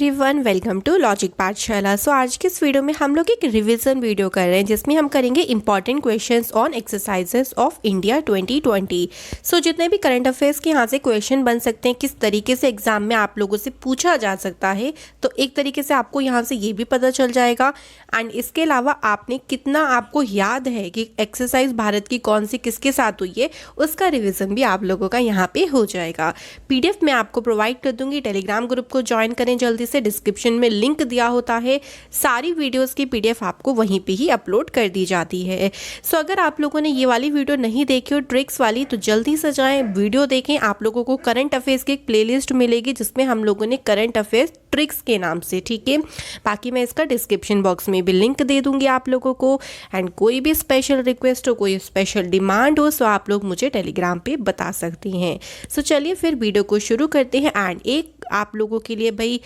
Everyone, welcome to logic पाठशाला। सो आज के इस वीडियो में हम लोग एक रिवीजन वीडियो कर रहे हैं जिसमें हम करेंगे important questions on exercises of India 2020। सो जितने भी करंट अफेयर्स के यहाँ से क्वेश्चन बन सकते हैं, किस तरीके से एग्जाम में आप लोगों से पूछा जा सकता है, तो एक तरीके से आपको यहाँ से ये भी पता चल जाएगा। एंड इसके अलावा आपने कितना आपको याद है कि एक्सरसाइज भारत की कौन सी किसके साथ हुई है, उसका रिविजन भी आप लोगों का यहाँ पे हो जाएगा। PDF मैं आपको प्रोवाइड कर दूंगी, टेलीग्राम ग्रुप को ज्वाइन करें जल्दी से, डिस्क्रिप्शन में लिंक दिया होता है। सारी वीडियोस की PDF आपको वहीं पे ही अपलोड कर दी जाती है। सो अगर आप लोगों ने ये वाली वीडियो नहीं देखी हो ट्रिक्स वाली, तो जल्दी से जाएं वीडियो देखें। आप लोगों को करंट अफेयर्स की एक प्लेलिस्ट मिलेगी जिसमें हम लोगों ने करंट अफेयर्स ट्रिक्स के नाम से, ठीक है। बाकी मैं इसका डिस्क्रिप्शन बॉक्स में भी लिंक दे दूंगी आप लोगों को। एंड कोई भी स्पेशल रिक्वेस्ट हो, कोई स्पेशल डिमांड हो, सो आप लोग मुझे टेलीग्राम पे बता सकती हैं। सो चलिए फिर वीडियो को शुरू करते हैं। एंड एक आप लोगों के लिए भाई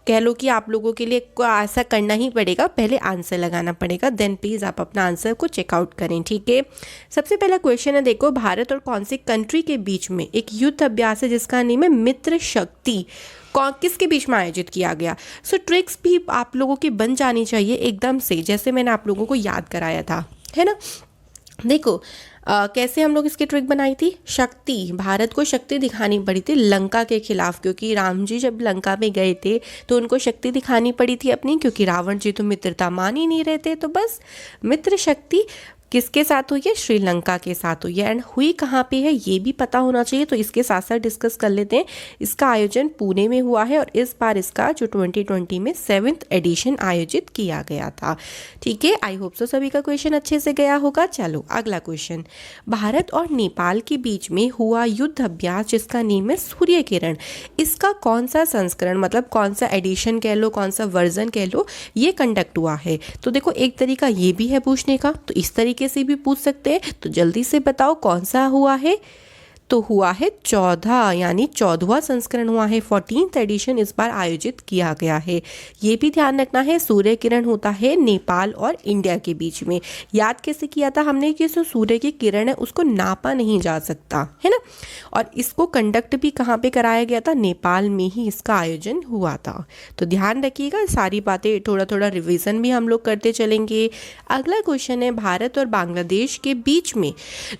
कह लो कि आप लोगों के लिए ऐसा करना ही पड़ेगा, पहले आंसर लगाना पड़ेगा, देन प्लीज़ आप अपना आंसर को चेकआउट करें, ठीक है। सबसे पहला क्वेश्चन है, देखो, भारत और कौन सी कंट्री के बीच में एक युद्ध अभ्यास है जिसका नाम है मित्र शक्ति, किसके बीच में आयोजित किया गया। सो ट्रिक्स भी आप लोगों की बन जानी चाहिए एकदम से, जैसे मैंने आप लोगों को याद कराया था, है ना। देखो कैसे हम लोग इसकी ट्रिक बनाई थी। शक्ति, भारत को शक्ति दिखानी पड़ी थी लंका के खिलाफ, क्योंकि राम जी जब लंका में गए थे तो उनको शक्ति दिखानी पड़ी थी अपनी, क्योंकि रावण जी तो मित्रता मान ही नहीं रहे थे। तो बस मित्र शक्ति किसके साथ हुई है, श्रीलंका के साथ हुई है। एंड हुई कहाँ पे है ये भी पता होना चाहिए, तो इसके साथ साथ डिस्कस कर लेते हैं। इसका आयोजन पुणे में हुआ है और इस बार इसका जो 2020 में 7th एडिशन आयोजित किया गया था, ठीक है। आई होप सो सभी का क्वेश्चन अच्छे से गया होगा। चलो अगला क्वेश्चन, भारत और नेपाल के बीच में हुआ युद्ध अभ्यास जिसका नेम है सूर्य किरण, इसका कौन सा संस्करण, मतलब कौन सा एडिशन कह लो, कौन सा वर्जन कह लो, ये कंडक्ट हुआ है। तो देखो एक तरीका ये भी है पूछने का, तो इस तरीके से भी पूछ सकते हैं। तो जल्दी से बताओ कौन सा हुआ है। तो हुआ है 14, यानी 14वां संस्करण हुआ है। 14th एडिशन इस बार आयोजित किया गया है। ये भी ध्यान रखना है, सूर्य किरण होता है नेपाल और इंडिया के बीच में। याद कैसे किया था हमने कि जो सूर्य की किरण है उसको नापा नहीं जा सकता, है ना। और इसको कंडक्ट भी कहाँ पे कराया गया था, नेपाल में ही इसका आयोजन हुआ था। तो ध्यान रखिएगा, सारी बातें थोड़ा थोड़ा रिविजन भी हम लोग करते चलेंगे। अगला क्वेश्चन है, भारत और बांग्लादेश के बीच में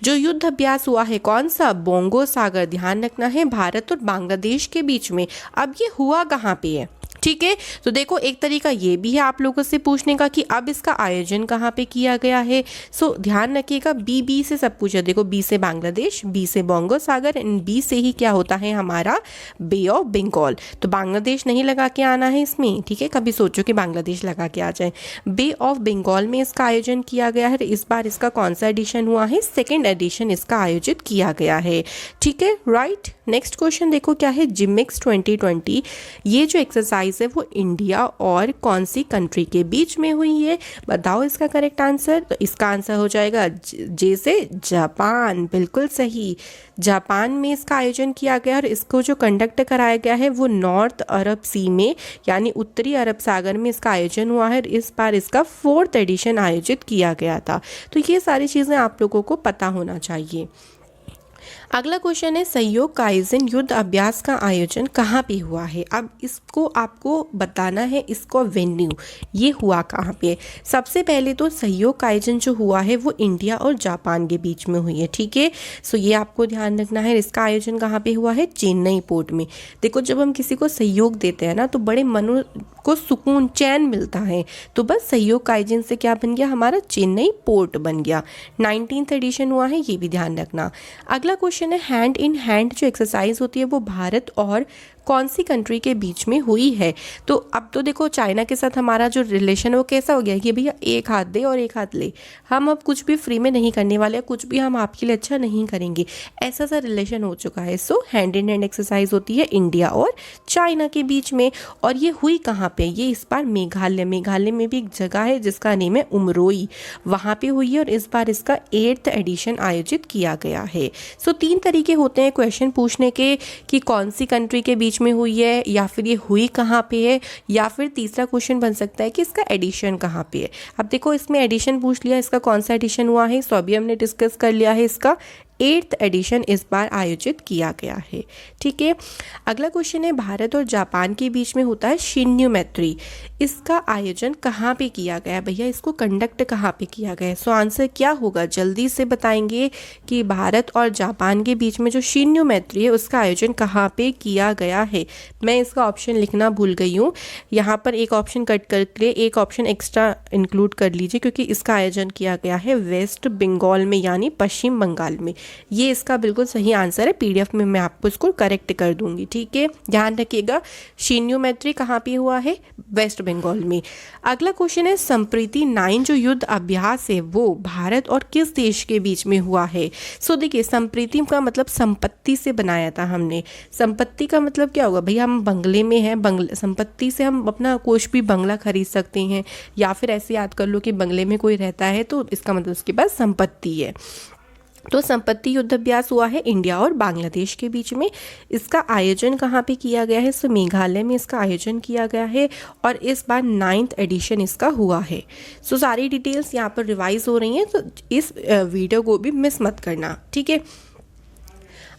जो युद्ध अभ्यास हुआ है कौन सा, बोंगो सागर। ध्यान रखना है, भारत और बांग्लादेश के बीच में। अब ये हुआ कहाँ पे है, ठीक है। तो देखो एक तरीका ये भी है आप लोगों से पूछने का कि अब इसका आयोजन कहाँ पे किया गया है। सो ध्यान रखिएगा, बी से सब पूछा। देखो बी से बांग्लादेश, बी से बोंगो सागर, एंड बी से ही क्या होता है हमारा बे ऑफ बंगाल। तो बांग्लादेश नहीं लगा के आना है इसमें, ठीक है। कभी सोचो कि बांग्लादेश लगा के आ जाए। बे ऑफ बंगाल में इसका आयोजन किया गया है। इस बार इसका कौन सा एडिशन हुआ है, 2nd एडिशन इसका आयोजित किया गया है, ठीक है, राइट। नेक्स्ट क्वेश्चन देखो क्या है, जिमिक्स 2020, ये जो एक्सरसाइज है वो इंडिया और कौन सी कंट्री के बीच में हुई है, बताओ इसका करेक्ट आंसर। तो इसका आंसर हो जाएगा जे से जापान, बिल्कुल सही। जापान में इसका आयोजन किया गया और इसको जो कंडक्ट कराया गया है वो नॉर्थ अरब सी में, यानी उत्तरी अरब सागर में इसका आयोजन हुआ है। इस बार इसका 4th एडिशन आयोजित किया गया था। तो ये सारी चीज़ें आप लोगों को पता होना चाहिए। अगला क्वेश्चन है, सहयोग काइजन युद्ध अभ्यास का आयोजन कहाँ पे हुआ है। अब इसको आपको बताना है, इसको वेन्यू ये हुआ कहाँ पे। सबसे पहले तो सहयोग काइजन जो हुआ है वो इंडिया और जापान के बीच में हुई है, ठीक है। सो ये आपको ध्यान रखना है। इसका आयोजन कहाँ पे हुआ है, चेन्नई पोर्ट में। देखो जब हम किसी को सहयोग देते हैं ना तो बड़े मन को सुकून, चैन मिलता है। तो बस सहयोग काइजन से क्या बन गया, हमारा चेन्नई पोर्ट बन गया। 19th एडिशन हुआ है, ये भी ध्यान रखना। अगला क्वेश्चन है, हैंड इन हैंड जो एक्सरसाइज होती है वो भारत और कौन सी कंट्री के बीच में हुई है। तो अब तो देखो चाइना के साथ हमारा जो रिलेशन है वो कैसा हो गया कि भैया एक हाथ दे और एक हाथ ले, हम अब कुछ भी फ्री में नहीं करने वाले, कुछ भी हम आपके लिए अच्छा नहीं करेंगे, ऐसा सा रिलेशन हो चुका है। सो हैंड इन हैंड एक्सरसाइज होती है इंडिया और चाइना के बीच में। और ये हुई कहाँ पे, ये इस बार मेघालय में भी एक जगह है जिसका नेम है उमरोई, वहाँ पे हुई है और इस बार इसका 8th एडिशन आयोजित किया गया है। सो 3 तरीके होते हैं क्वेश्चन पूछने के कि कौन सी कंट्री के बीच में हुई है, या फिर ये हुई कहाँ पे है, या फिर तीसरा क्वेश्चन बन सकता है कि इसका एडिशन कहाँ पे है। अब देखो इसमें एडिशन पूछ लिया, इसका कौन सा एडिशन हुआ है, सो अभी हमने डिस्कस कर लिया है इसका 8th एडिशन इस बार आयोजित किया गया है। ठीक है, अगला क्वेश्चन है भारत और जापान के बीच में होता है शिन्यू मैत्री, इसका आयोजन कहाँ पे किया गया है भैया, इसको कंडक्ट कहाँ पे किया गया है। सो आंसर क्या होगा, जल्दी से बताएंगे कि भारत और जापान के बीच में जो शिन्यू मैत्री है उसका आयोजन कहाँ पे किया गया है। मैं इसका ऑप्शन लिखना भूल गई हूँ, यहाँ पर एक ऑप्शन कट करके एक ऑप्शन एक्स्ट्रा इंक्लूड कर लीजिए, क्योंकि इसका आयोजन किया गया है वेस्ट बंगाल में यानी पश्चिम बंगाल में। ये इसका बिल्कुल सही आंसर है, पीडीएफ में मैं आपको इसको करेक्ट कर दूंगी। ठीक है, ध्यान रखिएगा, शिन्यू मैत्री कहाँ पे हुआ है, वेस्ट बंगाल में। अगला क्वेश्चन है संप्रीति 9 जो युद्ध अभ्यास है वो भारत और किस देश के बीच में हुआ है। सो देखिए, संप्रीति का मतलब संपत्ति से बनाया था हमने। संपत्ति का मतलब क्या होगा भैया, हम बंगले में हैं, संपत्ति से हम अपना कुछ भी बंगला खरीद सकते हैं, या फिर ऐसे याद कर लो कि बंगले में कोई रहता है तो इसका मतलब उसके पास संपत्ति है। तो संपत्ति युद्ध अभ्यास हुआ है इंडिया और बांग्लादेश के बीच में। इसका आयोजन कहाँ पे किया गया है, सो मेघालय में इसका आयोजन किया गया है और इस बार 9th एडिशन इसका हुआ है। सो सारी डिटेल्स यहाँ पर रिवाइज हो रही हैं, तो इस वीडियो को भी मिस मत करना। ठीक है,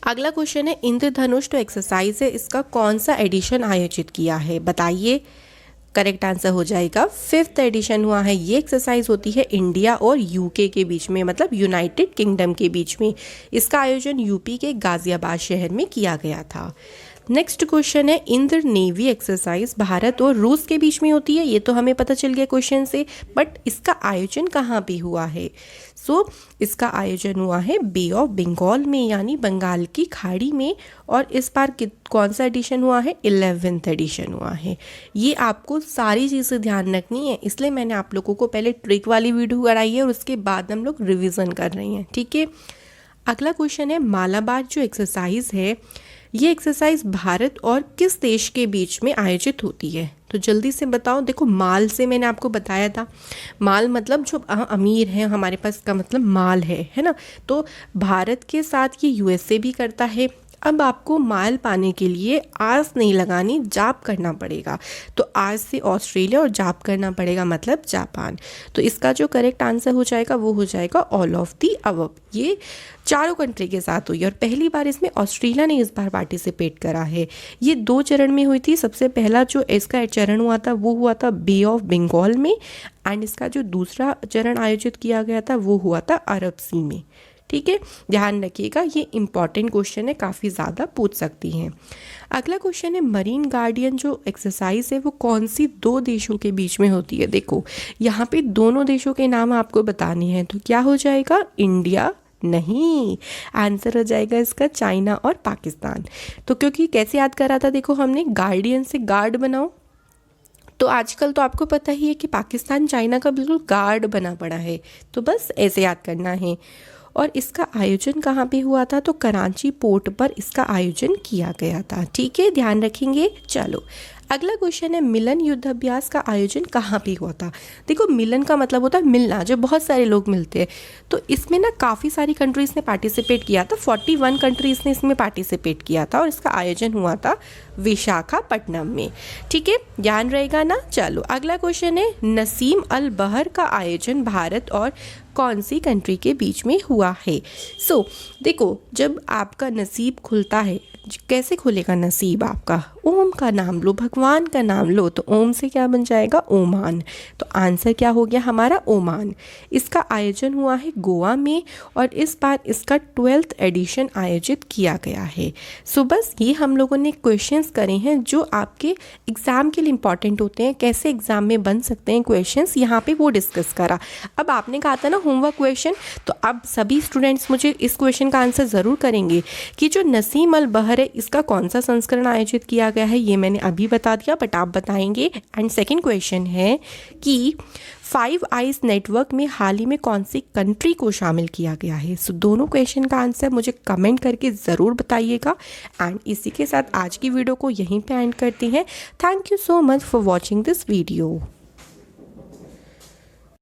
अगला क्वेश्चन है इंद्रधनुष जो एक्सरसाइज है इसका कौन सा एडिशन आयोजित किया है, बताइए। करेक्ट आंसर हो जाएगा 5th एडिशन हुआ है। ये एक्सरसाइज होती है इंडिया और यूके के बीच में, मतलब यूनाइटेड किंगडम के बीच में। इसका आयोजन यूपी के गाजियाबाद शहर में किया गया था। नेक्स्ट क्वेश्चन है इंद्र नेवी एक्सरसाइज भारत और रूस के बीच में होती है, ये तो हमें पता चल गया क्वेश्चन से, बट इसका आयोजन कहाँ पे हुआ है। सो इसका आयोजन हुआ है बे ऑफ बंगाल में यानी बंगाल की खाड़ी में, और इस बार कौन सा एडिशन हुआ है, 11th एडिशन हुआ है। ये आपको सारी चीज़ें ध्यान रखनी है, इसलिए मैंने आप लोगों को पहले ट्रिक वाली वीडियो कराई है और उसके बाद हम लोग रिविज़न कर रहे हैं। ठीक है, अगला क्वेश्चन है मालाबार जो एक्सरसाइज है ये एक्सरसाइज भारत और किस देश के बीच में आयोजित होती है, तो जल्दी से बताओ। देखो, माल से मैंने आपको बताया था, माल मतलब जो अमीर है हमारे पास का मतलब माल है ना। तो भारत के साथ ये यूएसए भी करता है। अब आपको माल पाने के लिए आस नहीं लगानी, जाप करना पड़ेगा। तो आज से ऑस्ट्रेलिया और जाप करना पड़ेगा मतलब जापान। तो इसका जो करेक्ट आंसर हो जाएगा वो हो जाएगा ऑल ऑफ दी अबव। ये चारों कंट्री के साथ हुई और पहली बार इसमें ऑस्ट्रेलिया ने इस बार पार्टिसिपेट करा है। ये 2 चरण में हुई थी। सबसे पहला जो इसका चरण हुआ था वो हुआ था बे ऑफ बंगाल में, एंड इसका जो दूसरा चरण आयोजित किया गया था वो हुआ था अरब सी में। ठीक है, ध्यान रखिएगा, ये इंपॉर्टेंट क्वेश्चन है, काफ़ी ज़्यादा पूछ सकती हैं। अगला क्वेश्चन है मरीन गार्डियन जो एक्सरसाइज है वो कौन सी 2 देशों के बीच में होती है। देखो, यहाँ पे दोनों देशों के नाम आपको बताने हैं, तो क्या हो जाएगा, इंडिया नहीं, आंसर हो जाएगा इसका चाइना और पाकिस्तान। तो क्योंकि कैसे याद करा था, देखो हमने गार्डियन से गार्ड बनाओ, तो आजकल तो आपको पता ही है कि पाकिस्तान चाइना का बिल्कुल गार्ड बना पड़ा है, तो बस ऐसे याद करना है। और इसका आयोजन कहाँ पे हुआ था, तो कराची पोर्ट पर इसका आयोजन किया गया था। ठीक है, ध्यान रखेंगे। चलो, अगला क्वेश्चन है मिलन युद्ध अभ्यास का आयोजन कहाँ पे हुआ था। देखो, मिलन का मतलब होता है मिलना, जो बहुत सारे लोग मिलते हैं। तो इसमें ना काफ़ी सारी कंट्रीज़ ने पार्टिसिपेट किया था, 41 कंट्रीज़ ने इसमें पार्टिसिपेट किया था और इसका आयोजन हुआ था विशाखापट्टनम में। ठीक है, ध्यान रहेगा ना। चलो, अगला क्वेश्चन है नसीम अल बहर का आयोजन भारत और कौन सी कंट्री के बीच में हुआ है। सो देखो, जब आपका नसीब खुलता है, कैसे खुलेगा नसीब आपका, ओम का नाम लो, भगवान का नाम लो, तो ओम से क्या बन जाएगा, ओमान। तो आंसर क्या हो गया हमारा, ओमान। इसका आयोजन हुआ है गोवा में और इस बार इसका 12th एडिशन आयोजित किया गया है। सो बस ये हम लोगों ने क्वेश्चंस करे हैं जो आपके एग्ज़ाम के लिए इंपॉर्टेंट होते हैं, कैसे एग्ज़ाम में बन सकते हैं क्वेश्चंस, यहाँ पे वो डिस्कस करा। अब आपने कहा था ना होमवर्क क्वेश्चन, तो अब सभी स्टूडेंट्स मुझे इस क्वेश्चन का आंसर ज़रूर करेंगे कि जो नसीम अल बहर है इसका कौन सा संस्करण आयोजित किया गया है। ये मैंने अभी बता दिया, बट आप बताएंगे। एंड सेकंड क्वेश्चन है कि 5 आइज नेटवर्क में हाल ही में कौन सी कंट्री को शामिल किया गया है। सो दोनों क्वेश्चन का आंसर मुझे कमेंट करके ज़रूर बताइएगा। एंड इसी के साथ आज की वीडियो को यहीं पे एंड करते हैं। Thank you so much for watching this video.